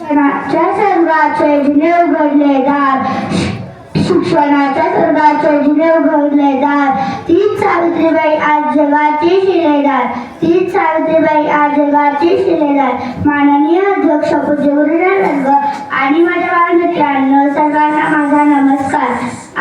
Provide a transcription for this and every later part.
शिक्षणाच्या सर्वाचे जिने उघडले दार, शिक्षणाच्या सर्वाचे जिने उघडले दार, तीच सावित्रीबाई आज जगाची शिलेदार, तीच सावित्रीबाई आज जगाची शिलेदार. माननीय अध्यक्ष पूज्य गुरुदेव वर्ग आणि माझ्या बालमित्रांनो, सर्वांना माझा नमस्कार.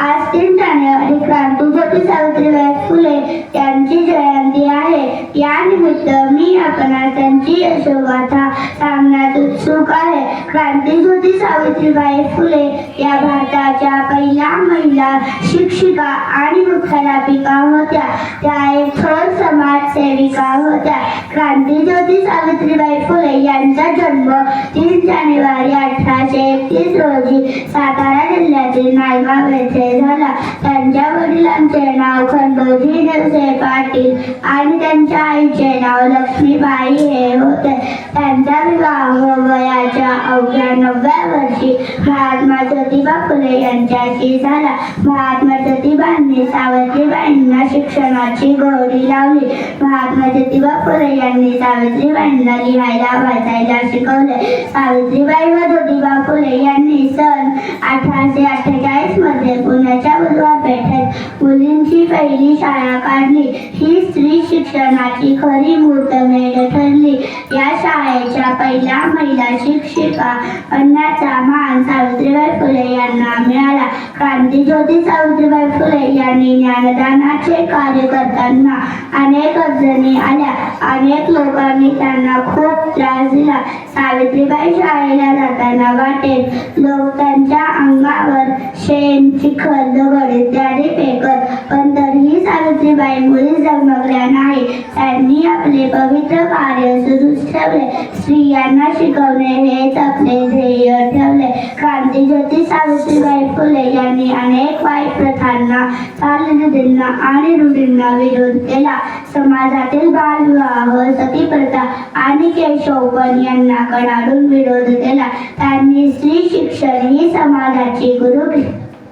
आज 3 जानेवारी क्रांतीज्योती सावित्रीबाई फुले यांची जयंती आहे. या निमित्त मी आपणास त्यांची यशोगाथा सांगण्यास उत्सुक आहे. क्रांतीज्योती सावित्रीबाई फुले या भारताच्या पहिल्या महिला शिक्षिका आणि मुख्याध्यापिका होत्या. त्या एक थोर समाजसेविका होत्या. क्रांतीज्योती सावित्रीबाई फुले यांचा जन्म 3 जानेवारी 1831 रोजी सातारा जिल्ह्यातील नायगाव येथे झाला. त्यांच्या वडिलांचे नाव खंडोजी नेवसे पाटील आणि त्यांच्या आईचे नाव लक्ष्मीबाई हे होते. त्यांचा विवाह वयाच्या अवघ्या 9व्या वर्षी महात्मा ज्योतिबा फुले यांच्याशी झाला. महात्मा ज्योतिबांनी सावित्रीबाईंना शिक्षणाची गोडी लावली. महात्मा ज्योतिबा फुले यांनी सावित्रीबाईंना लिहायला वाचायला शिकवले. सावित्रीबाई व ज्योतिबा फुले यांनी सन 1848 मध्ये पुण्याच्या बुधवार पेठेत मुलींची पहिली शाळा काढली. ही स्त्री शिक्षणाची खरी मुहूर्तमेढ ठरली. या शाळेच्या पहिल्या महिला शिक्षिका बनण्याचा मान सावित्रीबाई फुले यांना मिळाला. क्रांतीज्योती सावित्रीबाई फुले यांनी ज्ञानदानाचे कार्य करताना अनेक अडचणी आल्या. अनेक लोकांनी त्यांना खूप त्रास दिला. सावित्रीबाई शाळेला जाताना वाटेत लोक त्यांच्या अंगावर शेण, चिखल, दगड इत्यादी फेकत, पण तरीही सावित्रीबाई मुळीच डगमगल्या नाही. त्यांनी आपले पवित्र कार्य सुरूच ठेवले. स्त्रियांना शिकवणे हेच आपले ध्येय ठेवले. क्रांतीज्योती सावित्रीबाई फुले यांनी अनेक वाईट प्रथांना, चालरीतींना आणि रूढींना विरोध केला. समाजातील बालविवाह, सतीप्रथा आणि केशवपण यांना कडाडून विरोध केला. त्यांनी स्त्री शिक्षण ही समाजाची गुरु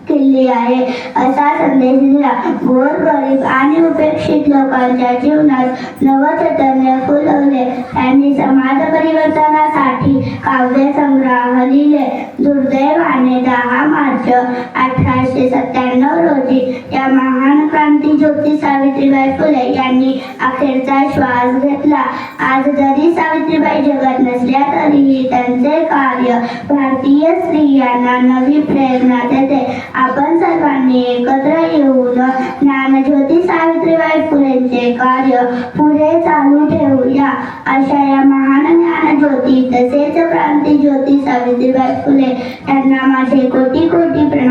किल्ली आहे असा संदेश दिला. गोरगरीब आणि उपेक्षित लोकांच्या जीवनात नवचैतन्य फुलवले. त्यांनी समाज परिवर्तनासाठी काव्यसंग्रह लिहिले. दुर्दैवाने 10 मार्च 1897 रोजी या महान क्रांतीज्योती सावित्रीबाई फुले यांनी अखेरचा श्वास घेतला. आज जरी सावित्रीबाई जगात नसल्या तरीही त्यांचे कार्य भारतीय स्त्रियांना नवी प्रेरणा देते. आपण सर्वांनी एकत्र येऊन ज्ञानज्योती सावित्रीबाई फुलेंचे कार्य पुढे चालू ठेवूया. अशा या महान ज्ञानज्योती तसेच क्रांतीज्योती सावित्रीबाई फुले यांना माझे कोटी कोटी प्रणाम.